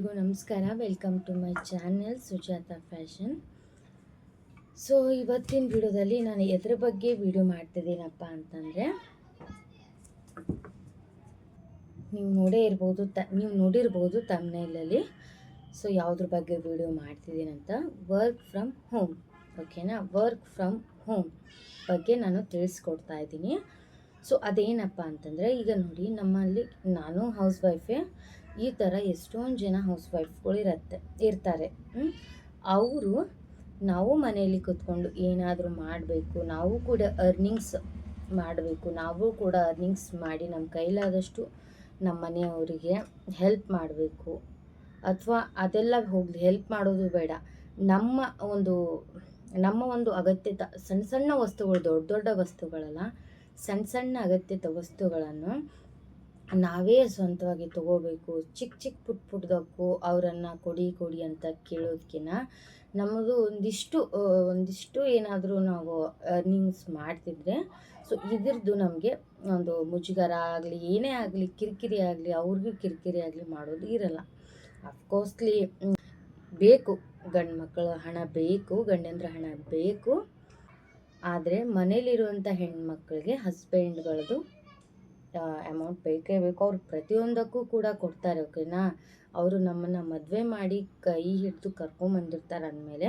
ಎಲ್ರಿಗೂ ನಮಸ್ಕಾರ. Welcome to my channel Sujata fashion. So ಇವತ್ತಿನ ವಿಡಿಯೋದಲ್ಲಿ ನಾನು ಎದ್ರ ಬಗ್ಗೆ ವಿಡಿಯೋ ಮಾಡ್ತಿದ್ದೀನಪ್ಪ ಅಂತಂದರೆ, ನೀವು ನೋಡಿರ್ಬೋದು ತಮ್ನೇಲಲ್ಲಿ. ಸೊ ಯಾವುದ್ರ ಬಗ್ಗೆ ವಿಡಿಯೋ ಮಾಡ್ತಿದ್ದೀನಂತ, ವರ್ಕ್ ಫ್ರಮ್ ಹೋಮ್. ಓಕೆನಾ, ವರ್ಕ್ ಫ್ರಮ್ ಹೋಮ್ ಬಗ್ಗೆ ನಾನು ತಿಳಿಸ್ಕೊಡ್ತಾ ಇದ್ದೀನಿ. ಸೊ ಅದೇನಪ್ಪ ಅಂತಂದರೆ, ಈಗ ನೋಡಿ ನಮ್ಮಲ್ಲಿ ನಾನು ಹೌಸ್ ವೈಫೇ, ಈ ಥರ ಎಷ್ಟೊಂದು ಜನ ಹೌಸ್ ವೈಫ್ಗಳು ಇರ್ತಾರೆ. ಅವರು ನಾವು ಮನೆಯಲ್ಲಿ ಕೂತ್ಕೊಂಡು ಏನಾದರೂ ಮಾಡಬೇಕು, ನಾವು ಕೂಡ ಅರ್ನಿಂಗ್ಸ್ ಮಾಡಬೇಕು, ನಾವು ಕೂಡ ಅರ್ನಿಂಗ್ಸ್ ಮಾಡಿ ನಮ್ಮ ಕೈಲಾದಷ್ಟು ನಮ್ಮ ಮನೆಯವರಿಗೆ ಹೆಲ್ಪ್ ಮಾಡಬೇಕು. ಅಥವಾ ಅದೆಲ್ಲ ಹೋಗಲಿ, ಹೆಲ್ಪ್ ಮಾಡೋದು ಬೇಡ, ನಮ್ಮ ಒಂದು ಅಗತ್ಯದ ಸಣ್ಣ ಸಣ್ಣ ವಸ್ತುಗಳು, ದೊಡ್ಡ ದೊಡ್ಡ ವಸ್ತುಗಳಲ್ಲ, ಸಣ್ಣ ಸಣ್ಣ ಅಗತ್ಯದ ವಸ್ತುಗಳನ್ನು ನಾವೇ ಸ್ವಂತವಾಗಿ ತೊಗೋಬೇಕು. ಚಿಕ್ಕ ಪುಟ್ಟದಕ್ಕೂ ಅವರನ್ನು ಕೊಡಿ ಅಂತ ಕೇಳೋದಕ್ಕಿಂತ ನಮ್ಮದು ಒಂದಿಷ್ಟು ಏನಾದರೂ ನಾವು ಅರ್ನಿಂಗ್ಸ್ ಮಾಡ್ತಿದ್ರೆ, ಸೊ ಇದ್ರದ್ದು ನಮಗೆ ಒಂದು ಮುಜುಗರ ಆಗಲಿ, ಏನೇ ಆಗಲಿ, ಕಿರಿಕಿರಿ ಆಗಲಿ, ಅವ್ರಿಗೂ ಕಿರಿಕಿರಿ ಆಗಲಿ ಮಾಡೋದು ಇರಲ್ಲ. ಅಫ್ಕೋರ್ಸ್ಲಿ ಬೇಕು, ಗಂಡು ಮಕ್ಕಳ ಹಣ ಬೇಕು, ಗಂಡಂದ್ರ ಹಣ ಬೇಕು. ಆದರೆ ಮನೇಲಿರುವಂಥ ಹೆಣ್ಮಕ್ಳಿಗೆ ಹಸ್ಬೆಂಡ್ಗಳದ್ದು ಅಮೌಂಟ್ ಬೇಕೇ ಬೇಕು. ಅವ್ರು ಪ್ರತಿಯೊಂದಕ್ಕೂ ಕೂಡ ಕೊಡ್ತಾರೆ. ಓಕೆನಾ, ಅವರು ನಮ್ಮನ್ನು ಮದುವೆ ಮಾಡಿ ಕೈ ಹಿಡಿದು ಕರ್ಕೊಂಬಂದಿರ್ತಾರೆ ಅಂದಮೇಲೆ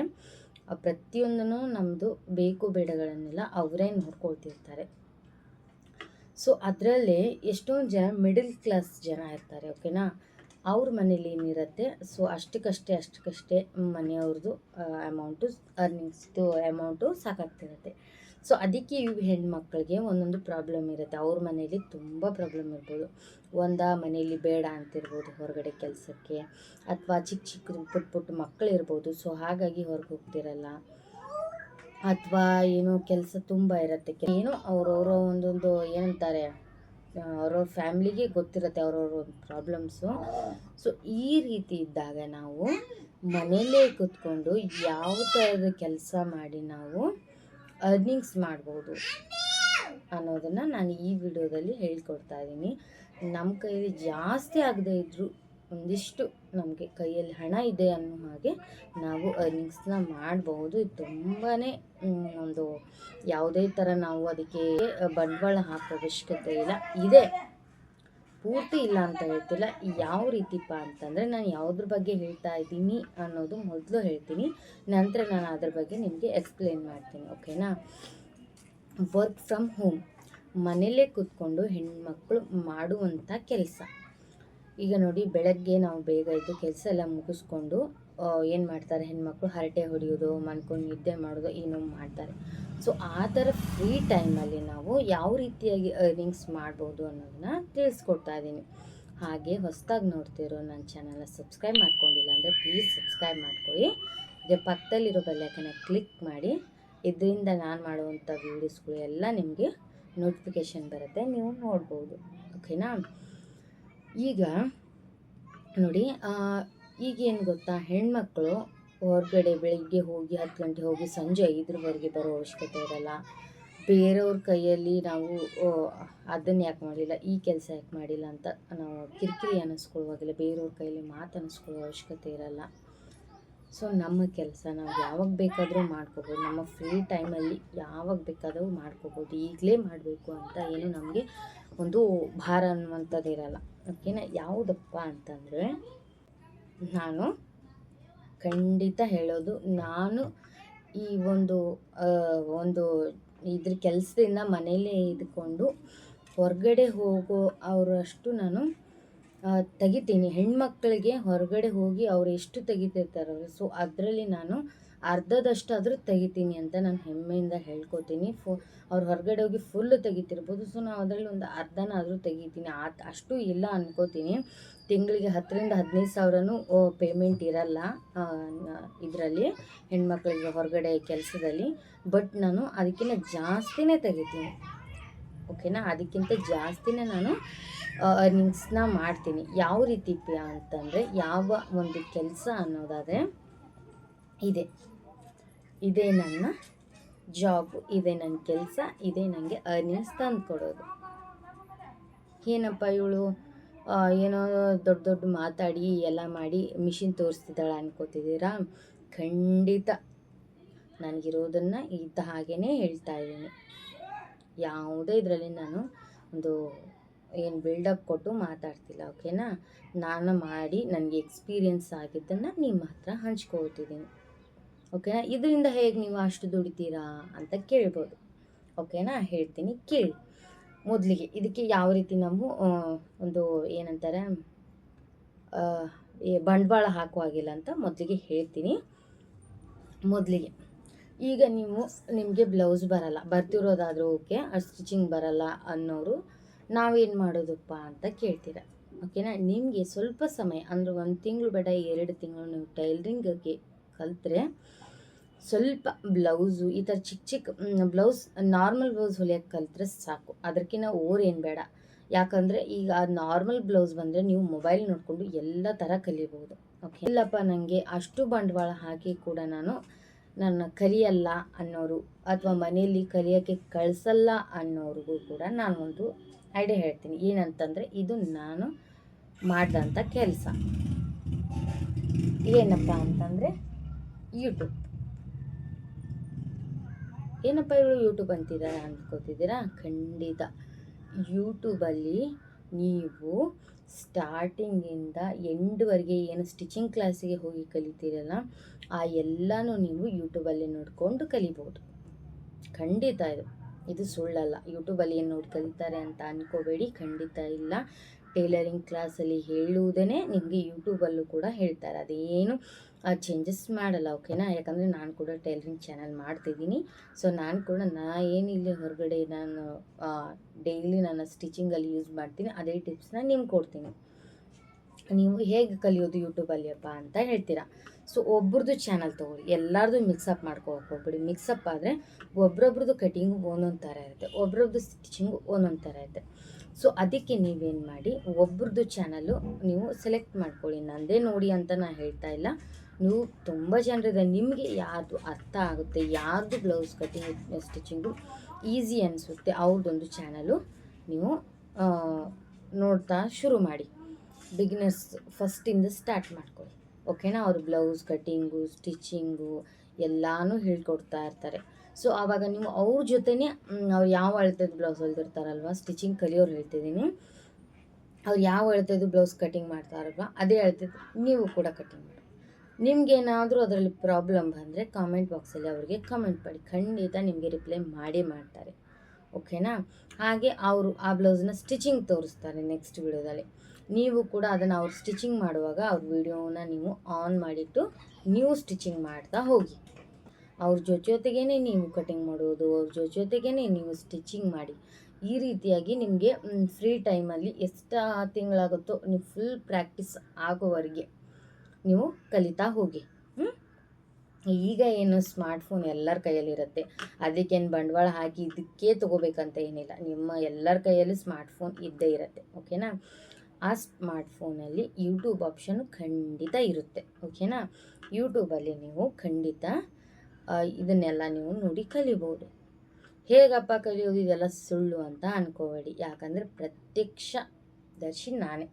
ಪ್ರತಿಯೊಂದೂ ನಮ್ಮದು ಬೇಕು ಬೇಡಗಳನ್ನೆಲ್ಲ ಅವರೇ ನೋಡ್ಕೊಳ್ತಿರ್ತಾರೆ. ಸೊ ಅದರಲ್ಲೇ ಎಷ್ಟೊಂದು ಜನ ಮಿಡಲ್ ಕ್ಲಾಸ್ ಜನ ಇರ್ತಾರೆ. ಓಕೆನಾ, ಅವ್ರ ಮನೇಲಿ ಏನಿರುತ್ತೆ, ಸೊ ಅಷ್ಟಕ್ಕಷ್ಟೇ ಮನೆಯವ್ರದ್ದು ಅಮೌಂಟು ಸಾಕಾಗ್ತಿರುತ್ತೆ. ಸೊ ಅದಕ್ಕೆ ಇವು ಹೆಣ್ಮಕ್ಳಿಗೆ ಒಂದೊಂದು ಪ್ರಾಬ್ಲಮ್ ಇರುತ್ತೆ. ಅವ್ರ ಮನೇಲಿ ತುಂಬ ಪ್ರಾಬ್ಲಮ್ ಇರ್ಬೋದು. ಮನೇಲಿ ಬೇಡ ಅಂತಿರ್ಬೋದು ಹೊರಗಡೆ ಕೆಲಸಕ್ಕೆ, ಅಥವಾ ಚಿಕ್ಕ ಪುಟ್ಟ ಮಕ್ಕಳು ಇರ್ಬೋದು. ಸೊ ಹಾಗಾಗಿ ಹೊರಗೆ ಹೋಗ್ತಿರಲ್ಲ, ಅಥವಾ ಏನೋ ಕೆಲಸ ತುಂಬ ಇರುತ್ತೆ. ಏನೋ ಅವ್ರವ್ರ ಒಂದೊಂದು ಏನಂತಾರೆ, ಅವ್ರವ್ರ ಫ್ಯಾಮ್ಲಿಗೆ ಗೊತ್ತಿರುತ್ತೆ ಅವ್ರವ್ರ ಪ್ರಾಬ್ಲಮ್ಸು. ಸೊ ಈ ರೀತಿ ಇದ್ದಾಗ ನಾವು ಮನೆಯಲ್ಲೇ ಕೂತ್ಕೊಂಡು ಯಾವ ಥರದ ಕೆಲಸ ಮಾಡಿ ನಾವು ಅರ್ನಿಂಗ್ಸ್ ಮಾಡ್ಬೋದು ಅನ್ನೋದನ್ನು ನಾನು ಈ ವಿಡಿಯೋದಲ್ಲಿ ಹೇಳ್ಕೊಡ್ತಾ ಇದ್ದೀನಿ. ನಮ್ಮ ಕೈಯಲ್ಲಿ ಜಾಸ್ತಿ ಆಗದೆ ಇದ್ದರೂ ಒಂದಿಷ್ಟು ನಮಗೆ ಕೈಯಲ್ಲಿ ಹಣ ಇದೆ ಅನ್ನೋ ಹಾಗೆ ನಾವು ಅರ್ನಿಂಗ್ಸ್ನ ಮಾಡಬಹುದು. ಇದು ತುಂಬಾ ಒಂದು ಯಾವುದೇ ಥರ ನಾವು ಅದಕ್ಕೆ ಬಂಡವಾಳ ಹಾಕೋ ಅವಶ್ಯಕತೆ ಇಲ್ಲ. ಇದೆ, ಪೂರ್ತಿ ಇಲ್ಲ ಅಂತ ಹೇಳ್ತಿಲ್ಲ. ಯಾವ ರೀತಿಪ್ಪ ಅಂತಂದರೆ, ನಾನು ಯಾವುದ್ರ ಬಗ್ಗೆ ಹೇಳ್ತಾ ಇದ್ದೀನಿ ಅನ್ನೋದು ಮೊದಲು ಹೇಳ್ತೀನಿ, ನಂತರ ನಾನು ಅದ್ರ ಬಗ್ಗೆ ನಿಮಗೆ ಎಕ್ಸ್ಪ್ಲೇನ್ ಮಾಡ್ತೀನಿ. ಓಕೆನಾ, ವರ್ಕ್ ಫ್ರಮ್ ಹೋಮ್, ಮನೆಯಲ್ಲೇ ಕೂತ್ಕೊಂಡು ಹೆಣ್ಮಕ್ಳು ಮಾಡುವಂಥ ಕೆಲಸ. ಈಗ ನೋಡಿ, ಬೆಳಗ್ಗೆ ನಾವು ಬೇಗ ಎದ್ದು ಕೆಲಸ ಎಲ್ಲ ಮುಗಿಸ್ಕೊಂಡು ಏನು ಮಾಡ್ತಾರೆ ಹೆಣ್ಮಕ್ಳು, ಹರಟೆ ಹೊಡೆಯೋದು, ಮನ್ಕೊಂಡು ನಿದ್ದೆ ಮಾಡೋದು ಏನೋ ಮಾಡ್ತಾರೆ. ಸೊ ಆ ಥರ ಫ್ರೀ ಟೈಮಲ್ಲಿ ನಾವು ಯಾವ ರೀತಿಯಾಗಿ ಅರ್ನಿಂಗ್ಸ್ ಮಾಡ್ಬೋದು ಅನ್ನೋದನ್ನ ತಿಳಿಸ್ಕೊಡ್ತಾ ಇದ್ದೀನಿ. ಹಾಗೆ ಹೊಸದಾಗಿ ನೋಡ್ತಿರೋ ನನ್ನ ಚಾನಲ್ನ ಸಬ್ಸ್ಕ್ರೈಬ್ ಮಾಡ್ಕೊಂಡಿಲ್ಲ ಅಂದರೆ ಪ್ಲೀಸ್ ಸಬ್ಸ್ಕ್ರೈಬ್ ಮಾಡ್ಕೊಳ್ಳಿ. ಅದೇ ಪಕ್ಕದಲ್ಲಿರೋ ಬೆಲ್ಲೈಕನ್ನ ಕ್ಲಿಕ್ ಮಾಡಿ. ಇದರಿಂದ ನಾನು ಮಾಡುವಂಥ ವೀಡಿಯೋಸ್ಗಳು ಎಲ್ಲ ನಿಮಗೆ ನೋಟಿಫಿಕೇಷನ್ ಬರುತ್ತೆ, ನೀವು ನೋಡ್ಬೋದು. ಓಕೆನಾ, ಈಗ ನೋಡಿ, ಈಗೇನು ಗೊತ್ತಾ, ಹೆಣ್ಮಕ್ಳು ಹೊರಗಡೆ ಬೆಳಿಗ್ಗೆ ಹೋಗಿ 10 ಗಂಟೆ ಹೋಗಿ ಸಂಜೆ 5ರವರೆಗೆ ಬರೋ ಅವಶ್ಯಕತೆ ಇರಲ್ಲ. ಬೇರೆಯವ್ರ ಕೈಯಲ್ಲಿ ನಾವು ಅದನ್ನು ಯಾಕೆ ಮಾಡಿಲ್ಲ, ಈ ಕೆಲಸ ಯಾಕೆ ಮಾಡಿಲ್ಲ ಅಂತ ನಾವು ಕಿರಿಕಿರಿ ಅನ್ನಿಸ್ಕೊಳ್ಳುವಾಗಿಲ್ಲ, ಬೇರೆಯವ್ರ ಕೈಯಲ್ಲಿ ಮಾತು ಅನ್ನಿಸ್ಕೊಳ್ಳೋ ಅವಶ್ಯಕತೆ ಇರಲ್ಲ. ಸೊ ನಮ್ಮ ಕೆಲಸ ನಾವು ಯಾವಾಗ ಬೇಕಾದರೂ ಮಾಡ್ಕೋಬೋದು. ನಮ್ಮ ಫ್ರೀ ಟೈಮಲ್ಲಿ ಯಾವಾಗ ಬೇಕಾದರೂ ಮಾಡ್ಕೋಬೋದು. ಈಗಲೇ ಮಾಡಬೇಕು ಅಂತ ಏನು ನಮಗೆ ಒಂದು ಭಾರ ಅನ್ನುವಂಥದ್ದು ಇರಲ್ಲ. ಓಕೆನಾ, ಯಾವುದಪ್ಪ ಅಂತಂದರೆ, ನಾನು ಖಂಡಿತ ಹೇಳೋದು, ನಾನು ಈ ಒಂದು ಇದ್ರ ಕೆಲಸದಿಂದ ಮನೇಲೇ ಇದ್ಕೊಂಡು ಹೊರಗಡೆ ಹೋಗೋ ಅವರಷ್ಟು ನಾನು ತೆಗಿತೀನಿ. ಹೆಣ್ಮಕ್ಳಿಗೆ ಹೊರಗಡೆ ಹೋಗಿ ಅವ್ರು ಎಷ್ಟು ತೆಗಿತಿರ್ತಾರೆ, ಸೊ ಅದರಲ್ಲಿ ನಾನು ಅರ್ಧದಷ್ಟಾದರೂ ತೆಗಿತೀನಿ ಅಂತ ನಾನು ಹೆಮ್ಮೆಯಿಂದ ಹೇಳ್ಕೊತೀನಿ. ಅವ್ರು ಹೊರಗಡೆ ಹೋಗಿ ಫುಲ್ಲು ತೆಗಿತಿರ್ಬೋದು, ಸೊ ನಾವು ಅದರಲ್ಲಿ ಒಂದು ಅರ್ಧನಾದರೂ ತೆಗಿತೀನಿ. ಅಷ್ಟು ಇಲ್ಲ ಅನ್ಕೋತೀನಿ. ತಿಂಗಳಿಗೆ 10ರಿಂದ 15 ಸಾವಿರನೂ ಪೇಮೆಂಟ್ ಇರಲ್ಲ ಇದರಲ್ಲಿ, ಹೆಣ್ಮಕ್ಳಿಗೆ ಹೊರಗಡೆ ಕೆಲಸದಲ್ಲಿ. ಬಟ್ ನಾನು ಅದಕ್ಕಿಂತ ಜಾಸ್ತಿನೇ ತೆಗಿತೀನಿ. ಓಕೆನಾ, ಅದಕ್ಕಿಂತ ಜಾಸ್ತಿನೇ ನಾನು ಅರ್ನಿಂಗ್ಸ್ನ ಮಾಡ್ತೀನಿ. ಯಾವ ರೀತಿ ಅಂತಂದರೆ, ಯಾವ ಒಂದು ಕೆಲಸ ಅನ್ನೋದಾದರೆ, ಇದೇ ನನ್ನ ಜಾಬು, ಇದೇ ನನ್ನ ಕೆಲಸ, ಇದೇ ನನಗೆ ಅರ್ನಿಂಗ್ಸ್ ತಂದು ಕೊಡೋದು. ಏನಪ್ಪ ಇವಳು ಏನೋ ದೊಡ್ಡ ದೊಡ್ಡ ಮಾತಾಡಿ ಎಲ್ಲ ಮಾಡಿ ಮಿಷಿನ್ ತೋರಿಸ್ತಿದ್ದಾಳೆ ಅನ್ಕೋತಿದ್ದೀರಾ? ಖಂಡಿತ ನನಗಿರೋದನ್ನು ಇದ್ದ ಹಾಗೇ ಹೇಳ್ತಾ ಇದ್ದೀನಿ. ಯಾವುದೇ ಇದರಲ್ಲಿ ನಾನು ಒಂದು ಏನು ಬಿಲ್ಡಪ್ ಕೊಟ್ಟು ಮಾತಾಡ್ತಿಲ್ಲ, ಓಕೆನಾ? ನಾನು ಮಾಡಿ ನನಗೆ ಎಕ್ಸ್ಪೀರಿಯನ್ಸ್ ಆಗಿದ್ದನ್ನು ನಿಮ್ಮ ಹತ್ರ ಹಂಚ್ಕೊಳ್ತಿದ್ದೀನಿ, ಓಕೆನಾ? ಇದರಿಂದ ಹೇಗೆ ನೀವು ಅಷ್ಟು ದುಡಿತೀರಾ ಅಂತ ಕೇಳ್ಬೋದು, ಓಕೆನಾ? ಹೇಳ್ತೀನಿ ಕೇಳಿ. ಮೊದಲಿಗೆ ಇದಕ್ಕೆ ಯಾವ ರೀತಿ ನಾವು ಒಂದು ಏನಂತಾರೆ ಬಂಡವಾಳ ಹಾಕುವಾಗಿಲ್ಲ ಅಂತ ಮೊದಲಿಗೆ ಹೇಳ್ತೀನಿ. ಮೊದಲಿಗೆ ಈಗ ನಿಮಗೆ ಬ್ಲೌಸ್ ಬರಲ್ಲ, ಬರ್ತಿರೋದಾದರೂ ಓಕೆ, ಸ್ಟಿಚಿಂಗ್ ಬರಲ್ಲ ಅನ್ನೋರು ನಾವೇನು ಮಾಡೋದಪ್ಪ ಅಂತ ಕೇಳ್ತೀರ, ಓಕೆನಾ? ನಿಮಗೆ ಸ್ವಲ್ಪ ಸಮಯ ಅಂದರೆ 1 ತಿಂಗಳು ಬೇಡ 2 ತಿಂಗಳು ನೀವು ಟೈಲರಿಂಗ್ಗೆ ಕಲಿತ್ರೆ ಸ್ವಲ್ಪ ಬ್ಲೌಸು ಈ ಥರ ಚಿಕ್ಕ ಚಿಕ್ಕ ಬ್ಲೌಸ್ ನಾರ್ಮಲ್ ಬ್ಲೌಸ್ ಹೊಲಿಯೋಕ್ಕೆ ಕಲಿತ್ರೆ ಸಾಕು, ಅದಕ್ಕಿಂತ ಓರೇನು ಬೇಡ. ಯಾಕಂದರೆ ಈಗ ನಾರ್ಮಲ್ ಬ್ಲೌಸ್ ಬಂದರೆ ನೀವು ಮೊಬೈಲ್ ನೋಡಿಕೊಂಡು ಎಲ್ಲ ಥರ ಕಲಿಬೋದು, ಓಕೆ? ಇಲ್ಲಪ್ಪ ನನಗೆ ಅಷ್ಟು ಬಂಡವಾಳ ಹಾಕಿ ಕೂಡ ನನ್ನ ಕಲಿಯಲ್ಲ ಅನ್ನೋರು ಅಥವಾ ಮನೆಯಲ್ಲಿ ಕಲಿಯೋಕ್ಕೆ ಕಳಿಸಲ್ಲ ಅನ್ನೋರಿಗೂ ಕೂಡ ನಾನು ಒಂದು ಐಡಿಯಾ ಹೇಳ್ತೀನಿ. ಏನಂತಂದರೆ ಇದು ನಾನು ಮಾಡಿದಂಥ ಕೆಲಸ. ಏನಪ್ಪ ಅಂತಂದರೆ ಯೂಟ್ಯೂಬ್. ಏನಪ್ಪ ಇವಳು ಯೂಟ್ಯೂಬ್ ಅಂತಿದ್ದಾರೆ ಅಂದ್ಕೋತಿದ್ದೀರಾ? ಖಂಡಿತ ಯೂಟ್ಯೂಬಲ್ಲಿ ನೀವು ಸ್ಟಾರ್ಟಿಂಗಿಂದ ಎಂಡ್ವರೆಗೆ ಏನು ಸ್ಟಿಚಿಂಗ್ ಕ್ಲಾಸಿಗೆ ಹೋಗಿ ಕಲಿತೀರಲ್ಲ ಆ ಎಲ್ಲನೂ ನೀವು ಯೂಟ್ಯೂಬಲ್ಲಿ ನೋಡಿಕೊಂಡು ಕಲಿಬೋದು. ಖಂಡಿತ ಇದು ಸುಳ್ಳಲ್ಲ. ಯೂಟ್ಯೂಬಲ್ಲಿ ಏನು ನೋಡಿ ಕಲಿತಾರೆ ಅಂತ ಅಂದ್ಕೋಬೇಡಿ, ಖಂಡಿತ ಇಲ್ಲ. ಟೈಲರಿಂಗ್ ಕ್ಲಾಸಲ್ಲಿ ಹೇಳುವುದೇ ನಿಮಗೆ ಯೂಟ್ಯೂಬಲ್ಲೂ ಕೂಡ ಹೇಳ್ತಾರೆ, ಅದೇನು ಚೇಂಜಸ್ ಮಾಡಲ್ಲ, ಓಕೆನಾ? ಯಾಕಂದರೆ ನಾನು ಕೂಡ ಟೈಲರಿಂಗ್ ಚಾನಲ್ ಮಾಡ್ತಿದ್ದೀನಿ. ಸೊ ನಾನು ಕೂಡ ಏನಿಲ್ಲ ಹೊರಗಡೆ ನಾನು ಡೈಲಿ ನನ್ನ ಸ್ಟಿಚಿಂಗಲ್ಲಿ ಯೂಸ್ ಮಾಡ್ತೀನಿ, ಅದೇ ಟಿಪ್ಸ್ನ ನಿಮ್ಗೆ ಕೊಡ್ತೀನಿ. ನೀವು ಹೇಗೆ ಕಲಿಯೋದು ಯೂಟ್ಯೂಬಲ್ಲಿ ಅಪ್ಪ ಅಂತ ಹೇಳ್ತೀರಾ. ಸೊ ಒಬ್ರದ್ದು ಚಾನಲ್ ತೊಗೊಳ್ಳಿ, ಎಲ್ಲರದು ಮಿಕ್ಸಪ್ ಮಾಡ್ಕೋಬೇಕು ಹೋಗ್ಬಿಡಿ. ಮಿಕ್ಸಪ್ ಆದರೆ ಒಬ್ರೊಬ್ರದ್ದು ಕಟಿಂಗು ಒಂದೊಂದು ಥರ ಇರುತ್ತೆ, ಒಬ್ರೊಬ್ರದ್ದು ಸ್ಟಿಚಿಂಗು ಒಂದೊಂದು ಥರ ಇರುತ್ತೆ. ಸೊ ಅದಕ್ಕೆ ನೀವೇನು ಮಾಡಿ, ಒಬ್ರದ್ದು ಚಾನಲ್ಲು ನೀವು ಸೆಲೆಕ್ಟ್ ಮಾಡ್ಕೊಳ್ಳಿ. ನಂದೇ ನೋಡಿ ಅಂತ ನಾನು ಹೇಳ್ತಾ ಇಲ್ಲ, ನೀವು ತುಂಬ ಜನರಿದೆ, ನಿಮಗೆ ಯಾರ್ದು ಅರ್ಥ ಆಗುತ್ತೆ, ಯಾರ್ದು ಬ್ಲೌಸ್ ಕಟಿಂಗ್ ಸ್ಟಿಚಿಂಗು ಈಸಿ ಅನಿಸುತ್ತೆ ಅವ್ರದ್ದೊಂದು ಚಾನಲು ನೀವು ನೋಡ್ತಾ ಶುರು ಮಾಡಿ. ಬಿಗಿನರ್ಸ್ ಫಸ್ಟಿಂದ ಸ್ಟಾರ್ಟ್ ಮಾಡ್ಕೊಳ್ಳಿ, ಓಕೆನಾ? ಅವ್ರ ಬ್ಲೌಸ್ ಕಟ್ಟಿಂಗು ಸ್ಟಿಚಿಂಗು ಎಲ್ಲನೂ ಹೇಳ್ಕೊಡ್ತಾ ಇರ್ತಾರೆ. ಸೊ ಆವಾಗ ನೀವು ಅವ್ರ ಜೊತೆನೇ ಅವ್ರು ಯಾವ ಅಳತೆದು ಬ್ಲೌಸ್ ಹೊಲ್ದಿರ್ತಾರಲ್ವ, ಸ್ಟಿಚಿಂಗ್ ಕಲಿಯೋರು ಹೇಳ್ತಿದ್ದೀನಿ, ಅವ್ರು ಯಾವ ಅಳತೆದು ಬ್ಲೌಸ್ ಕಟಿಂಗ್ ಮಾಡ್ತಾರಲ್ವ ಅದೇ ಅಳತೆದು ನೀವು ಕೂಡ ಕಟಿಂಗ್ ಮಾಡಿ. ನಿಮಗೇನಾದರೂ ಅದರಲ್ಲಿ ಪ್ರಾಬ್ಲಮ್ ಬಂದರೆ ಕಾಮೆಂಟ್ ಬಾಕ್ಸಲ್ಲಿ ಅವ್ರಿಗೆ ಕಮೆಂಟ್ ಮಾಡಿ, ಖಂಡಿತ ನಿಮಗೆ ರಿಪ್ಲೈ ಮಾಡೇ ಮಾಡ್ತಾರೆ, ಓಕೆನಾ? ಹಾಗೆ ಅವರು ಆ ಬ್ಲೌಸ್ನ ಸ್ಟಿಚಿಂಗ್ ತೋರಿಸ್ತಾರೆ ನೆಕ್ಸ್ಟ್ ವಿಡಿಯೋದಲ್ಲಿ. ನೀವು ಕೂಡ ಅದನ್ನು ಅವ್ರು ಸ್ಟಿಚಿಂಗ್ ಮಾಡುವಾಗ ಅವ್ರ ವಿಡಿಯೋನ ನೀವು ಆನ್ ಮಾಡಿಟ್ಟು ನೀವು ಸ್ಟಿಚಿಂಗ್ ಮಾಡ್ತಾ ಹೋಗಿ. ಅವ್ರ ಜೊತೆಗೇ ನೀವು ಕಟಿಂಗ್ ಮಾಡೋದು, ಅವ್ರ ಜೊತೆಗೇ ನೀವು ಸ್ಟಿಚಿಂಗ್ ಮಾಡಿ. ಈ ರೀತಿಯಾಗಿ ನಿಮಗೆ ಫ್ರೀ ಟೈಮಲ್ಲಿ ಎಷ್ಟು ತಿಂಗಳಾಗುತ್ತೋ ನೀವು ಫುಲ್ ಪ್ರಾಕ್ಟೀಸ್ ಆಗೋವರೆಗೆ ನೀವು ಕಲಿತಾ ಹೋಗಿ. ಈಗ ಏನು ಸ್ಮಾರ್ಟ್ಫೋನ್ ಎಲ್ಲರ ಕೈಯಲ್ಲಿರುತ್ತೆ, ಅದಕ್ಕೇನು ಬಂಡವಾಳ ಹಾಕಿ ಇದಕ್ಕೆ ತೊಗೋಬೇಕಂತ ಏನಿಲ್ಲ, ನಿಮ್ಮ ಎಲ್ಲರ ಕೈಯಲ್ಲಿ ಸ್ಮಾರ್ಟ್ಫೋನ್ ಇದ್ದೇ ಇರುತ್ತೆ, ಓಕೆನಾ? ಆ ಸ್ಮಾರ್ಟ್ಫೋನಲ್ಲಿ ಯೂಟ್ಯೂಬ್ ಆಪ್ಷನ್ ಖಂಡಿತ ಇರುತ್ತೆ, ಓಕೆನಾ? ಯೂಟ್ಯೂಬಲ್ಲಿ ನೀವು ಖಂಡಿತ ಇದನ್ನೆಲ್ಲ ನೀವು ನೋಡಿ ಕಲಿಬೋದು. ಹೇಗಪ್ಪ ಕಲಿಯೋದು, ಇದೆಲ್ಲ ಸುಳ್ಳು ಅಂತ ಅಂದ್ಕೋಬೇಡಿ. ಯಾಕಂದರೆ ಪ್ರತ್ಯಕ್ಷದರ್ಶಿ ನಾನೇ,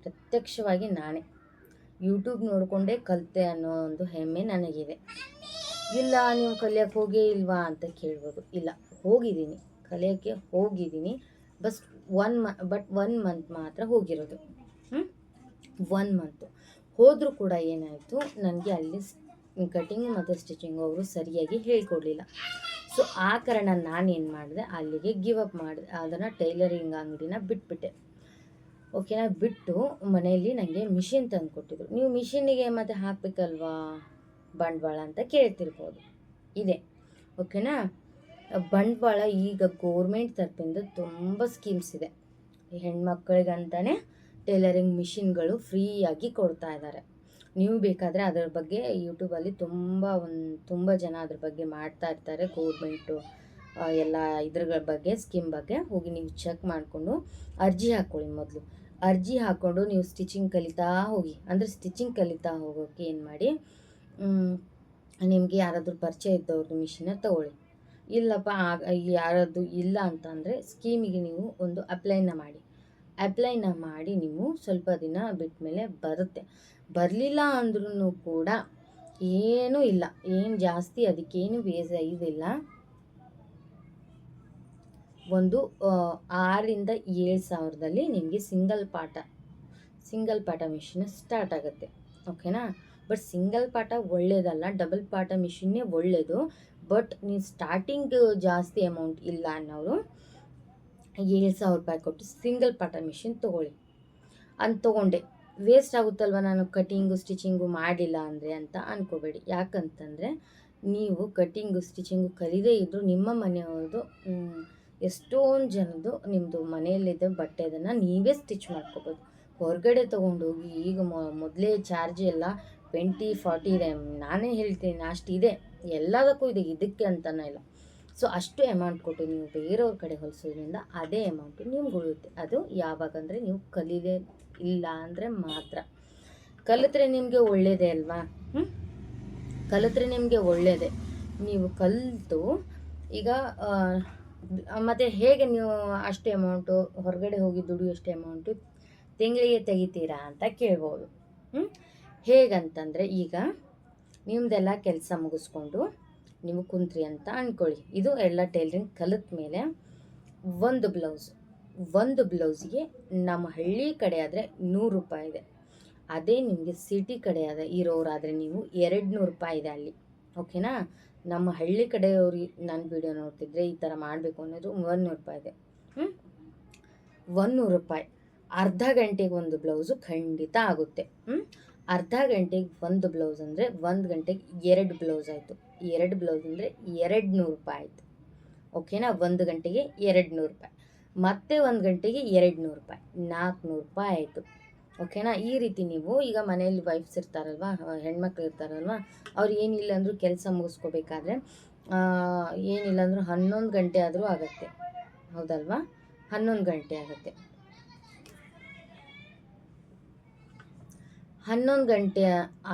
ಪ್ರತ್ಯಕ್ಷವಾಗಿ ನಾನೇ ಯೂಟ್ಯೂಬ್ ನೋಡಿಕೊಂಡೇ ಕಲಿತೆ ಅನ್ನೋ ಒಂದು ಹೆಮ್ಮೆ ನನಗಿದೆ. ಇಲ್ಲ ನೀವು ಕಲಿಯೋಕ್ಕೆ ಹೋಗೇ ಇಲ್ವಾ ಅಂತ ಕೇಳ್ಬೋದು. ಇಲ್ಲ, ಹೋಗಿದ್ದೀನಿ, ಕಲಿಯೋಕ್ಕೆ ಹೋಗಿದ್ದೀನಿ, ಬಟ್ 1 ಮಂತ್ ಮಾತ್ರ ಹೋಗಿರೋದು. 1 ಮಂತು ಹೋದರೂ ಕೂಡ ಏನಾಯಿತು, ನನಗೆ ಅಲ್ಲಿ ಕಟಿಂಗ್ ಮತ್ತು ಸ್ಟಿಚಿಂಗ್ ಅವರು ಸರಿಯಾಗಿ ಹೇಳ್ಕೊಡ್ಲಿಲ್ಲ. ಸೊ ಆ ಕಾರಣ ನಾನೇನು ಮಾಡಿದೆ, ಅಲ್ಲಿಗೆ ಗಿವ್ ಅಪ್ ಮಾಡಿದೆ, ಅದನ್ನು ಟೈಲರಿಂಗ್ ಅಂಗಡಿನ ಬಿಟ್ಬಿಟ್ಟೆ, ಓಕೆನಾ? ಬಿಟ್ಟು ಮನೆಯಲ್ಲಿ ನನಗೆ ಮಿಷಿನ್ ತಂದು ಕೊಟ್ಟಿದ್ರು. ನೀವು ಮಿಷಿನಿಗೆ ಮತ್ತೆ ಹಾಕಬೇಕಲ್ವಾ ಬಂಡವಾಳ ಅಂತ ಕೇಳ್ತಿರ್ಬೋದು, ಇದೆ, ಓಕೆನಾ? ಬಂಡವಾಳ ಈಗ ಗೋರ್ಮೆಂಟ್ ತರಪಿಂದ ತುಂಬ ಸ್ಕೀಮ್ಸ್ ಇದೆ, ಹೆಣ್ಮಕ್ಳಿಗಂತಲೇ ಟೈಲರಿಂಗ್ ಮಿಷಿನ್ಗಳು ಫ್ರೀಯಾಗಿ ಕೊಡ್ತಾ ಇದ್ದಾರೆ. ನೀವು ಬೇಕಾದರೆ ಅದರ ಬಗ್ಗೆ ಯೂಟ್ಯೂಬಲ್ಲಿ ತುಂಬ ಜನ ಅದ್ರ ಬಗ್ಗೆ ಮಾಡ್ತಾ ಇರ್ತಾರೆ, ಗೋರ್ಮೆಂಟು ಎಲ್ಲ ಇದ್ರ ಬಗ್ಗೆ ಸ್ಕೀಮ್ ಬಗ್ಗೆ ಹೋಗಿ ನೀವು ಚೆಕ್ ಮಾಡಿಕೊಂಡು ಅರ್ಜಿ ಹಾಕ್ಕೊಳ್ಳಿ. ಮೊದಲು ಅರ್ಜಿ ಹಾಕ್ಕೊಂಡು ನೀವು ಸ್ಟಿಚಿಂಗ್ ಕಲಿತಾ ಹೋಗಿ. ಅಂದರೆ ಸ್ಟಿಚಿಂಗ್ ಕಲಿತಾ ಹೋಗೋಕ್ಕೆ ಏನು ಮಾಡಿ, ನಿಮಗೆ ಯಾರಾದರೂ ಪರಿಚಯ ಇದ್ದವ್ರದ್ದು ಮಿಷಿನ ತೊಗೊಳ್ಳಿ. ಇಲ್ಲಪ್ಪ ಯಾರದ್ದು ಇಲ್ಲ ಅಂತಂದರೆ ಸ್ಕೀಮಿಗೆ ನೀವು ಒಂದು ಅಪ್ಲೈನ ಮಾಡಿ. ಅಪ್ಲೈನ ಮಾಡಿ ನೀವು ಸ್ವಲ್ಪ ದಿನ ಬಿಟ್ಟ ಮೇಲೆ ಬರುತ್ತೆ. ಬರಲಿಲ್ಲ ಅಂದ್ರೂ ಕೂಡ ಏನೂ ಇಲ್ಲ, ಏನು ಜಾಸ್ತಿ ಅದಕ್ಕೇನು ಇದಿಲ್ಲ. ಒಂದು 6,000 to 7,000 ನಿಮಗೆ ಸಿಂಗಲ್ ಪಾಟ ಮಿಷಿನ್ ಸ್ಟಾರ್ಟ್ ಆಗುತ್ತೆ. ಓಕೆನಾ. ಬಟ್ ಸಿಂಗಲ್ ಪಾಟ ಒಳ್ಳೇದಲ್ಲ, ಡಬಲ್ ಪಾಟ ಮಿಷಿನ್ನೇ ಒಳ್ಳೆಯದು. ಬಟ್ ನೀವು ಸ್ಟಾರ್ಟಿಂಗ್ ಜಾಸ್ತಿ ಅಮೌಂಟ್ ಇಲ್ಲ ಅನ್ನೋರು 7,000 ರೂಪಾಯಿ ಕೊಟ್ಟು ಸಿಂಗಲ್ ಪಾಟ ಮಿಷಿನ್ ತೊಗೊಳ್ಳಿ. ಅಂತ ತೊಗೊಂಡೆ ವೇಸ್ಟ್ ಆಗುತ್ತಲ್ವ, ನಾನು ಕಟಿಂಗು ಸ್ಟಿಚಿಂಗು ಮಾಡಿಲ್ಲ ಅಂದರೆ ಅಂತ ಅಂದ್ಕೋಬೇಡಿ. ಯಾಕಂತಂದರೆ ನೀವು ಕಟಿಂಗು ಸ್ಟಿಚಿಂಗು ಕಲಿದೇ ಇದ್ದರೂ ನಿಮ್ಮ ಮನೆಯವ್ರದ್ದು ಎಷ್ಟೊಂದು ಜನದ್ದು ನಿಮ್ಮದು ಮನೆಯಲ್ಲಿದ್ದ ಬಟ್ಟೆದನ್ನು ನೀವೇ ಸ್ಟಿಚ್ ಮಾಡ್ಕೋಬೋದು. ಹೊರಗಡೆ ತೊಗೊಂಡೋಗಿ ಈಗ ಮೊದಲೇ ಚಾರ್ಜ್ ಎಲ್ಲ 20-40 ಇದೆ. ನಾನೇ ಹೇಳ್ತೀನಿ ಅಷ್ಟಿದೆ, ಎಲ್ಲದಕ್ಕೂ ಇದೆ, ಇದಕ್ಕೆ ಅಂತಲೇ ಇಲ್ಲ. ಸೊ ಅಷ್ಟು ಅಮೌಂಟ್ ಕೊಟ್ಟು ನೀವು ಬೇರೆಯವ್ರ ಕಡೆ ಹೊಲಿಸೋದ್ರಿಂದ ಅದೇ ಅಮೌಂಟು ನಿಮ್ಗೆ ಉಳಿಯುತ್ತೆ. ಅದು ಯಾವಾಗಂದರೆ ನೀವು ಕಲೀದೇ ಇಲ್ಲ ಅಂದರೆ ಮಾತ್ರ. ಕಲಿತ್ರೆ ನಿಮಗೆ ಒಳ್ಳೆಯದೇ ಅಲ್ವಾ. ಕಲಿತ್ರೆ ನಿಮಗೆ ಒಳ್ಳೆಯದೇ. ನೀವು ಕಲಿತು ಈಗ ಮತ್ತು ಹೇಗೆ ನೀವು ಅಷ್ಟೇ ಅಮೌಂಟು ಹೊರಗಡೆ ಹೋಗಿ ದುಡಿಯೋಷ್ಟು ಅಮೌಂಟು ತಿಂಗಳಿಗೆ ತೆಗಿತೀರಾ ಅಂತ ಕೇಳ್ಬೋದು. ಹೇಗಂತಂದರೆ ಈಗ ನಿಮ್ಮದೆಲ್ಲ ಕೆಲಸ ಮುಗಿಸ್ಕೊಂಡು ನೀವು ಕುಂತ್ರಿ ಅಂತ ಅಂದ್ಕೊಳ್ಳಿ. ಇದು ಎಲ್ಲ ಟೈಲರಿಂಗ್ ಕಲಿತ ಮೇಲೆ ಒಂದು ಬ್ಲೌಸ್ಗೆ ನಮ್ಮ ಹಳ್ಳಿ ಕಡೆ ಆದರೆ 100 ರೂಪಾಯಿ ಇದೆ. ಅದೇ ನಿಮಗೆ ಸಿಟಿ ಕಡೆ ಇರೋರಾದರೆ ನೀವು 200 ರೂಪಾಯಿ ಇದೆ ಅಲ್ಲಿ. ಓಕೆನಾ. ನಮ್ಮ ಹಳ್ಳಿ ಕಡೆಯವ್ರಿಗೆ ನನ್ನ ವಿಡಿಯೋ ನೋಡ್ತಿದ್ರೆ ಈ ಥರ ಮಾಡಬೇಕು ಅನ್ನೋದು 100 ರೂಪಾಯಿ ಇದೆ. 100 ರೂಪಾಯಿ. ಅರ್ಧ ಗಂಟೆಗೆ ಒಂದು ಬ್ಲೌಸು ಖಂಡಿತ ಆಗುತ್ತೆ. ಅರ್ಧ ಗಂಟೆಗೆ ಒಂದು ಬ್ಲೌಸ್ ಅಂದರೆ 1 ಗಂಟೆಗೆ 2 ಬ್ಲೌಸ್ ಆಯಿತು. 2 ಬ್ಲೌಸ್ ಅಂದರೆ 200 ರೂಪಾಯಿ ಆಯಿತು. ಓಕೆನಾ. 1 ಗಂಟೆಗೆ 200 ರೂಪಾಯಿ, ಮತ್ತೆ 1 ಗಂಟೆಗೆ 200 ರೂಪಾಯಿ, 400 ರೂಪಾಯಿ ಆಯಿತು. ಓಕೆನಾ. ಈ ರೀತಿ ನೀವು ಈಗ ಮನೆಯಲ್ಲಿ ವೈಫ್ಸ್ ಇರ್ತಾರಲ್ವ, ಹೆಣ್ಮಕ್ಳು ಇರ್ತಾರಲ್ವ, ಅವ್ರು ಏನಿಲ್ಲ ಅಂದರೂ ಕೆಲಸ ಮುಗಿಸ್ಕೋಬೇಕಾದ್ರೆ ಏನಿಲ್ಲ ಅಂದರೂ 11 ಗಂಟೆ ಆದರೂ ಆಗುತ್ತೆ. ಹೌದಲ್ವಾ. 11 ಗಂಟೆ ಆಗುತ್ತೆ. 11 ಗಂಟೆ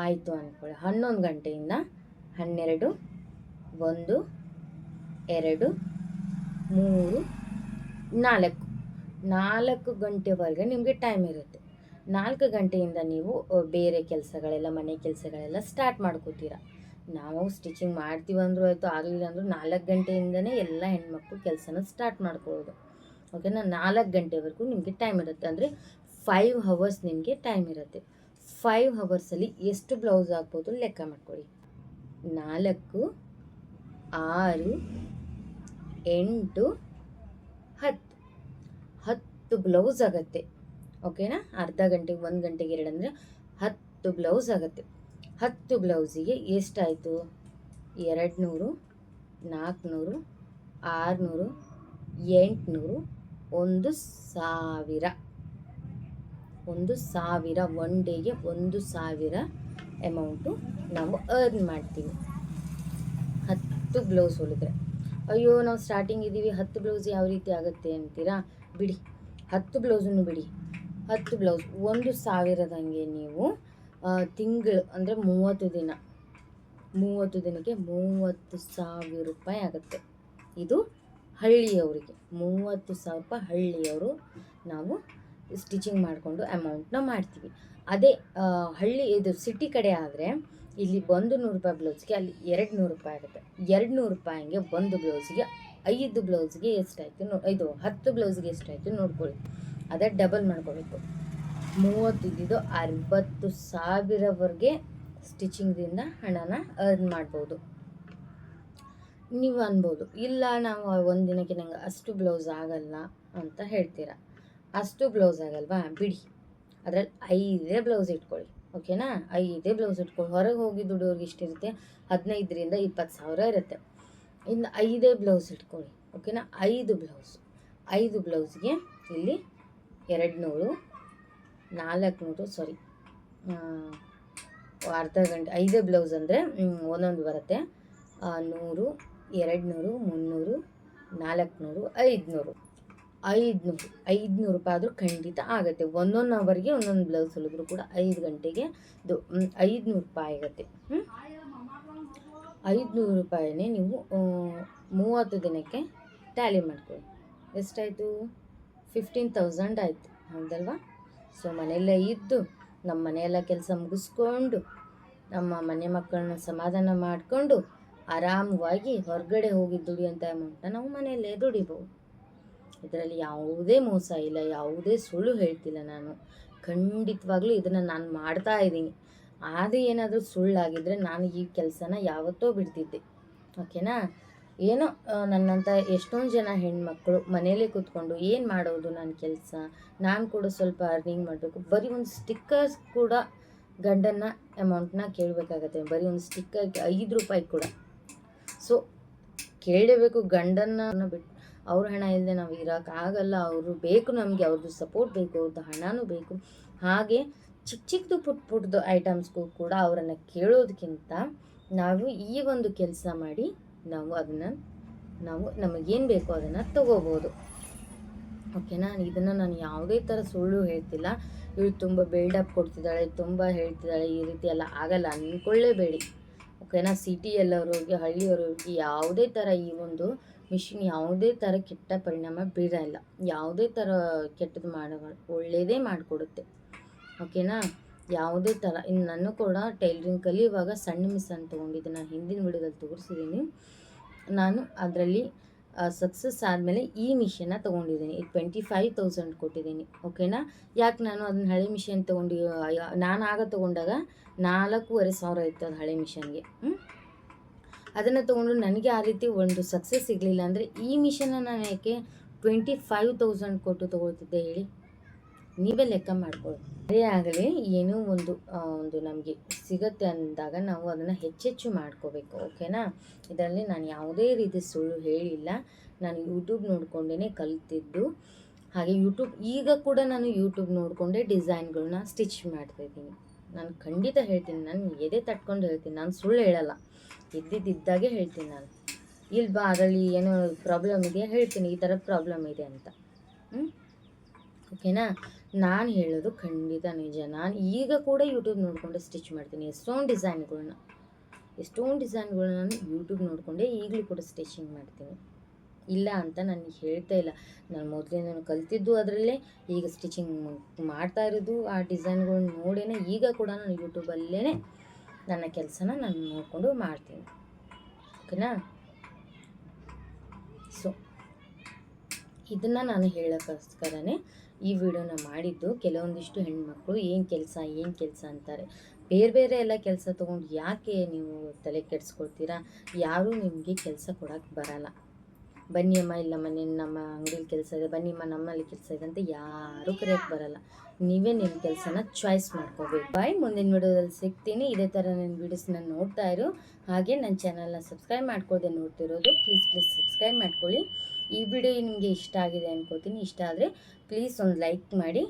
ಆಯಿತು ಅಂದ್ಕೊಳ್ಳಿ. 11 ಗಂಟೆಯಿಂದ 12, 1, 2, 3, 4 ಗಂಟೆವರೆಗೆ ನಿಮಗೆ ಟೈಮ್ ಇರುತ್ತೆ. 4 ಗಂಟೆಯಿಂದ ನೀವು ಬೇರೆ ಕೆಲಸಗಳೆಲ್ಲ, ಮನೆ ಕೆಲಸಗಳೆಲ್ಲ ಸ್ಟಾರ್ಟ್ ಮಾಡ್ಕೋತೀರ. ನಾವು ಸ್ಟಿಚಿಂಗ್ ಮಾಡ್ತೀವಂದ್ರೂ ಆಯಿತು, ಆಗಲಿಲ್ಲ ಅಂದರೂ 4 ಗಂಟೆಯಿಂದನೇ ಎಲ್ಲ ಹೆಣ್ಮಕ್ಳು ಕೆಲಸನ ಸ್ಟಾರ್ಟ್ ಮಾಡ್ಕೊಳ್ಳೋದು. ಓಕೆನಾ. 4 ಗಂಟೆವರೆಗೂ ನಿಮಗೆ ಟೈಮ್ ಇರುತ್ತೆ. ಅಂದರೆ 5 hours ನಿಮಗೆ ಟೈಮ್ ಇರುತ್ತೆ. 5 ಹವರ್ಸಲ್ಲಿ ಎಷ್ಟು ಬ್ಲೌಸ್ ಹಾಕ್ಬೋದು ಲೆಕ್ಕ ಮಾಡ್ಕೊಳ್ಳಿ. 4, 6, 8, 10 ಬ್ಲೌಸ್ ಆಗುತ್ತೆ. ಓಕೆನಾ. ಅರ್ಧ ಗಂಟೆಗೆ 1 ಗಂಟೆಗೆ 2 ಅಂದರೆ 10 ಬ್ಲೌಸ್ ಆಗುತ್ತೆ. 10 ಬ್ಲೌಸಿಗೆ ಎಷ್ಟಾಯಿತು? 200, 400, 600, 800, 1,000. 1,000 ಒನ್ ಡೇಗೆ 1,000 ಅಮೌಂಟು ನಾವು ಅರ್ನ್ ಮಾಡ್ತೀವಿ 10 ಬ್ಲೌಸ್ ಹೊಲಿದ್ರೆ. ಅಯ್ಯೋ ನಾವು ಸ್ಟಾರ್ಟಿಂಗ್ ಇದ್ದೀವಿ, 10 ಬ್ಲೌಸ್ ಯಾವ ರೀತಿ ಆಗುತ್ತೆ ಅಂತೀರಾ? ಬಿಡಿ, 10 ಬ್ಲೌಸನ್ನು ಬಿಡಿ. 10 ಬ್ಲೌಸ್ 1,000ದಂಗೆ ನೀವು ತಿಂಗಳು ಅಂದರೆ 30 ದಿನ, 30 ದಿನಕ್ಕೆ 30,000 ರೂಪಾಯಿ ಆಗುತ್ತೆ. ಇದು ಹಳ್ಳಿಯವರಿಗೆ 30,000 ರೂಪಾಯಿ ಹಳ್ಳಿಯವರು ನಾವು ಸ್ಟಿಚಿಂಗ್ ಮಾಡಿಕೊಂಡು ಅಮೌಂಟ್ನ ಮಾಡ್ತೀವಿ. ಅದೇ ಇದು ಸಿಟಿ ಕಡೆ ಆದರೆ ಇಲ್ಲಿ 100 ರೂಪಾಯಿ ಬ್ಲೌಸ್ಗೆ ಅಲ್ಲಿ 200 ರೂಪಾಯಿ ಆಗುತ್ತೆ. 200 ರೂಪಾಯಿಗೆ ಒಂದು ಬ್ಲೌಸ್ಗೆ 5 ಬ್ಲೌಸ್ಗೆ ಎಷ್ಟಾಯಿತು 10 ಬ್ಲೌಸ್ಗೆ ಎಷ್ಟಾಯಿತು ನೋಡ್ಕೊಳ್ಳಿ. ಅದೇ ಡಬಲ್ ಮಾಡ್ಕೋಬೇಕು. 30 ಇದ್ದಿದ್ದು 60,000ವರೆಗೆ ಸ್ಟಿಚಿಂಗ್ದಿಂದ ಹಣನ ಅರ್ನ್ ಮಾಡ್ಬೋದು. ನೀವು ಅನ್ಬೋದು, ಇಲ್ಲ ನಾವು ಒಂದು ದಿನಕ್ಕೆ ನಂಗೆ ಅಷ್ಟು ಬ್ಲೌಸ್ ಆಗಲ್ಲ ಅಂತ ಹೇಳ್ತೀರಾ. ಅಷ್ಟು ಬ್ಲೌಸ್ ಆಗಲ್ವಾ? ಬಿಡಿ, ಅದರಲ್ಲಿ 5 ಬ್ಲೌಸ್ ಇಟ್ಕೊಳ್ಳಿ. ಓಕೆನಾ. 5 ಬ್ಲೌಸ್ ಇಟ್ಕೊಳ್ಳಿ. ಹೊರಗೆ ಹೋಗಿ ದುಡಿಯೋರ್ಗೆ ಇಷ್ಟಿರುತ್ತೆ, 15,000 to 20,000 ಇರುತ್ತೆ. ಇನ್ನು 5 ಬ್ಲೌಸ್ ಇಟ್ಕೊಳ್ಳಿ. ಓಕೆನಾ. 5 ಬ್ಲೌಸ್ಗೆ ಇಲ್ಲಿ 200, 400 ಅರ್ಧ ಗಂಟೆ 5 ಬ್ಲೌಸ್ ಅಂದರೆ ಒಂದೊಂದು ಬರುತ್ತೆ. 100, 200, 300, 400, 500 ರೂಪಾಯಿ ಆದರೂ ಖಂಡಿತ ಆಗುತ್ತೆ. 1 ಅವರ್ಗೆ ಒಂದೊಂದು ಬ್ಲೌಸ್ ಹೊಲಿದ್ರು ಕೂಡ 5 ಗಂಟೆಗೆ 500 ರೂಪಾಯಿ ಆಗುತ್ತೆ. 500 ರೂಪಾಯಿನೇ ನೀವು 30 ದಿನಕ್ಕೆ ಟ್ಯಾಲಿ ಮಾಡ್ಕೊಳ್ಳಿ. ಎಷ್ಟಾಯಿತು? 15,000 ಆಯಿತು. ಹೌದಲ್ವಾ? ಸೊ ಮನೆಯಲ್ಲೇ ಇದ್ದು ನಮ್ಮ ಮನೆಯೆಲ್ಲ ಕೆಲಸ ಮುಗಿಸ್ಕೊಂಡು ನಮ್ಮ ಮನೆ ಮಕ್ಕಳನ್ನ ಸಮಾಧಾನ ಮಾಡಿಕೊಂಡು ಆರಾಮವಾಗಿ ಹೊರಗಡೆ ಹೋಗಿ ದುಡಿಯೋಂಥ ಅಮೌಂಟನ್ನ ನಾವು ಮನೆಯಲ್ಲೇ ದುಡಿಬೋದು. ಇದರಲ್ಲಿ ಯಾವುದೇ ಮೋಸ ಇಲ್ಲ, ಯಾವುದೇ ಸುಳ್ಳು ಹೇಳ್ತಿಲ್ಲ ನಾನು. ಖಂಡಿತವಾಗ್ಲೂ ಇದನ್ನು ನಾನು ಮಾಡ್ತಾ ಇದ್ದೀನಿ. ಆದರೆ ಏನಾದರೂ ಸುಳ್ಳಾಗಿದ್ದರೆ ನಾನು ಈ ಕೆಲಸನ ಯಾವತ್ತೋ ಬಿಡ್ತಿದ್ದೆ. ಓಕೆನಾ? ಏನೋ ನನ್ನಂಥ ಎಷ್ಟೊಂದು ಜನ ಹೆಣ್ಮಕ್ಳು ಮನೇಲೇ ಕೂತ್ಕೊಂಡು ಏನು ಮಾಡೋದು ನನ್ನ ಕೆಲಸ, ನಾನು ಕೂಡ ಸ್ವಲ್ಪ ಅರ್ನಿಂಗ್ ಮಾಡಬೇಕು, ಬರೀ ಒಂದು ಸ್ಟಿಕ್ಕರ್ಸ್ ಕೂಡ ಗಂಡನ್ನ ಅಮೌಂಟನ್ನ ಕೇಳಬೇಕಾಗತ್ತೆ. ಬರೀ ಒಂದು ಸ್ಟಿಕ್ಕರ್ಗೆ 5 ರೂಪಾಯಿ ಕೂಡ. ಸೊ ಕೇಳಲೇಬೇಕು. ಗಂಡನ್ನ ಬಿಟ್ಟು ಅವ್ರ ಹಣ ಇಲ್ಲದೆ ನಾವು ಇರೋಕ್ಕಾಗಲ್ಲ. ಅವರು ಬೇಕು ನಮಗೆ, ಅವ್ರದ್ದು ಸಪೋರ್ಟ್ ಬೇಕು, ಅವ್ರದ್ದು ಹಣನೂ ಬೇಕು. ಹಾಗೆ ಚಿಕ್ಕದು ಪುಟ್ಟದು ಐಟಮ್ಸ್ಗೂ ಕೂಡ ಅವರನ್ನು ಕೇಳೋದಕ್ಕಿಂತ ನಾವು ಈ ಒಂದು ಕೆಲಸ ಮಾಡಿ ನಾವು ನಮಗೇನು ಬೇಕೋ ಅದನ್ನು ತಗೋಬೋದು. ಓಕೆನಾ? ಇದನ್ನು ನಾನು ಯಾವುದೇ ಥರ ಸುಳ್ಳು ಹೇಳ್ತಿಲ್ಲ. ಇವಳು ತುಂಬ ಬಿಲ್ಡಪ್ ಕೊಡ್ತಿದ್ದಾಳೆ, ತುಂಬ ಹೇಳ್ತಿದ್ದಾಳೆ, ಈ ರೀತಿ ಎಲ್ಲ ಆಗಲ್ಲ ಅಂದ್ಕೊಳ್ಳೇಬೇಡಿ. ಓಕೆನಾ? ಸಿಟಿಯಲ್ಲವ್ರಿಗೆ ಹಳ್ಳಿಯವ್ರಿಗೆ ಯಾವುದೇ ಥರ ಈ ಒಂದು ಮಿಷಿನ್ ಯಾವುದೇ ಥರ ಕೆಟ್ಟ ಪರಿಣಾಮ ಬೀರಲ್ಲ. ಯಾವುದೇ ಥರ ಕೆಟ್ಟದ್ದು ಒಳ್ಳೆಯದೇ ಮಾಡಿಕೊಡುತ್ತೆ. ಓಕೆನಾ? ಯಾವುದೇ ಥರ ಇನ್ನು ನಾನು ಕೂಡ ಟೈಲರಿಂಗ್ ಕಲಿಯುವಾಗ ಸಣ್ಣ ಮಿಷನ್ ತೊಗೊಂಡಿದ್ದೆ. ನಾನು ಹಿಂದಿನ ವಿಡಿಯೋದಲ್ಲಿ ತೋರಿಸಿದ್ದೀನಿ. ನಾನು ಅದರಲ್ಲಿ ಸಕ್ಸಸ್ ಆದಮೇಲೆ ಈ ಮಿಷನ್ನ ತೊಗೊಂಡಿದ್ದೀನಿ. ಇದು 25,000 ಕೊಟ್ಟಿದ್ದೀನಿ. ಓಕೆನಾ? ಯಾಕೆ ನಾನು ಅದನ್ನ ಹಳೆ ಮಿಷನ್ ತೊಗೊಂಡು ನಾನು ಆಗ ತೊಗೊಂಡಾಗ 4,500 ಇತ್ತು ಅದು ಹಳೆ ಮಿಷನ್ಗೆ. ಅದನ್ನು ತೊಗೊಂಡು ನನಗೆ ಆ ರೀತಿ ಒಂದು ಸಕ್ಸಸ್ ಸಿಗಲಿಲ್ಲ ಅಂದರೆ ಈ ಮಿಷನ್ನ ನಾನು ಯಾಕೆ 25,000 ಕೊಟ್ಟು ತೊಗೊಳ್ತಿದ್ದೆ ಹೇಳಿ? ನೀವೇ ಲೆಕ್ಕ ಮಾಡ್ಕೊಳ್ಳಿ. ಅದೇ ಆಗಲಿ ಏನೋ ಒಂದು ನಮಗೆ ಸಿಗತ್ತೆ ಅಂದಾಗ ನಾವು ಅದನ್ನು ಹೆಚ್ಚೆಚ್ಚು ಮಾಡ್ಕೋಬೇಕು. ಓಕೆನಾ? ಇದರಲ್ಲಿ ನಾನು ಯಾವುದೇ ರೀತಿ ಸುಳ್ಳು ಹೇಳಿಲ್ಲ. ನಾನು ಯೂಟ್ಯೂಬ್ ನೋಡಿಕೊಂಡೇ ಕಲಿತಿದ್ದು. ಹಾಗೆ ಈಗ ಕೂಡ ನಾನು ಯೂಟ್ಯೂಬ್ ನೋಡಿಕೊಂಡೇ ಡಿಸೈನ್ಗಳನ್ನ ಸ್ಟಿಚ್ ಮಾಡ್ತಾಯಿದ್ದೀನಿ. ನಾನು ಖಂಡಿತ ಹೇಳ್ತೀನಿ, ನಾನು ಎದೆ ತಟ್ಕೊಂಡು ಹೇಳ್ತೀನಿ, ನಾನು ಸುಳ್ಳು ಹೇಳಲ್ಲ. ಇದ್ದಿದ್ದಾಗೆ ಹೇಳ್ತೀನಿ ನಾನು. ಇಲ್ವಾ ಅದರಲ್ಲಿ ಏನೋ ಪ್ರಾಬ್ಲಮ್ ಇದೆಯಾ ಹೇಳ್ತೀನಿ, ಈ ಥರ ಪ್ರಾಬ್ಲಮ್ ಇದೆ ಅಂತ. ಓಕೆನಾ? ನಾನು ಹೇಳೋದು ಖಂಡಿತ ನಿಜ. ನಾನು ಈಗ ಕೂಡ ಯೂಟ್ಯೂಬ್ ನೋಡಿಕೊಂಡೆ ಸ್ಟಿಚ್ ಮಾಡ್ತೀನಿ. ಎಷ್ಟೊಂದು ಡಿಸೈನ್ಗಳನ್ನ ನಾನು ಯೂಟ್ಯೂಬ್ ನೋಡಿಕೊಂಡೆ ಈಗಲೂ ಕೂಡ ಸ್ಟಿಚಿಂಗ್ ಮಾಡ್ತೀನಿ. ಇಲ್ಲ ಅಂತ ನಾನು ಹೇಳ್ತಾ ಇಲ್ಲ. ನಾನು ಮೊದಲೇ ಕಲ್ತಿದ್ದು ಅದರಲ್ಲೇ, ಈಗ ಸ್ಟಿಚಿಂಗ್ ಮಾಡ್ತಾ ಇರೋದು ಆ ಡಿಸೈನ್ಗಳನ್ನ ನೋಡೇ. ಈಗ ಕೂಡ ನಾನು ಯೂಟ್ಯೂಬಲ್ಲೇ ನನ್ನ ಕೆಲಸನ ನಾನು ನೋಡಿಕೊಂಡು ಮಾಡ್ತೀನಿ. ಓಕೆನಾ? ಸೊ ಇದನ್ನು ನಾನು ಹೇಳೋಕ್ಕೋಸ್ಕರನೇ ಈ ವಿಡಿಯೋನ ಮಾಡಿದ್ದು. ಕೆಲವೊಂದಿಷ್ಟು ಹೆಣ್ಮಕ್ಳು ಏನು ಕೆಲಸ ಅಂತಾರೆ. ಬೇರೆ ಎಲ್ಲ ಕೆಲಸ ತೊಗೊಂಡು ಯಾಕೆ ನೀವು ತಲೆ ಕೆಡಿಸ್ಕೊಳ್ತೀರಾ? ಯಾರೂ ನಿಮಗೆ ಕೆಲಸ ಕೊಡೋಕ್ಕೆ ಬರಲ್ಲ. ಬನ್ನಿಯಮ್ಮ, ಇಲ್ಲ ನಮ್ಮ ಅಂಗಡಿಲಿ ಕೆಲಸ ಇದೆ, ಬನ್ನಿಮ್ಮ ನಮ್ಮಲ್ಲಿ ಕೆಲಸ ಇದೆ ಅಂತ ಯಾರೂ ಕರೆಯೋಕ್ಕೆ ಬರಲ್ಲ. ನೀವೇ ನಿಮ್ಮ ಕೆಲಸನ ಚಾಯ್ಸ್ ಮಾಡ್ಕೋಬೇಕು. ಬಾಯ್, ಮುಂದಿನ ವಿಡಿಯೋದಲ್ಲಿ ಸಿಗ್ತೀನಿ. ಇದೇ ಥರ ನನ್ನ ವೀಡಿಯೋಸ್ನ ನೋಡ್ತಾ ಇರು. ಹಾಗೆ ನನ್ನ ಚಾನಲ್ನ ಸಬ್ಸ್ಕ್ರೈಬ್ ಮಾಡ್ಕೊಳ್ಳದೆ ನೋಡ್ತಿರೋದು ಪ್ಲೀಸ್ ಸಬ್ಸ್ಕ್ರೈಬ್ ಮಾಡ್ಕೊಳ್ಳಿ. ಈ ವಿಡಿಯೋ ನಿಮಗೆ ಇಷ್ಟ ಆಗಿದೆ ಅನ್ಕೋತೀನಿ. ಇಷ್ಟ ಆದರೆ ಪ್ಲೀಸ್ ಒಂದು ಲೈಕ್ ಮಾಡಿ.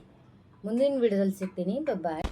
ಮುಂದಿನ ವಿಡಿಯೋದಲ್ಲಿ ಸಿಗ್ತೀನಿ. ಬಾಯ್.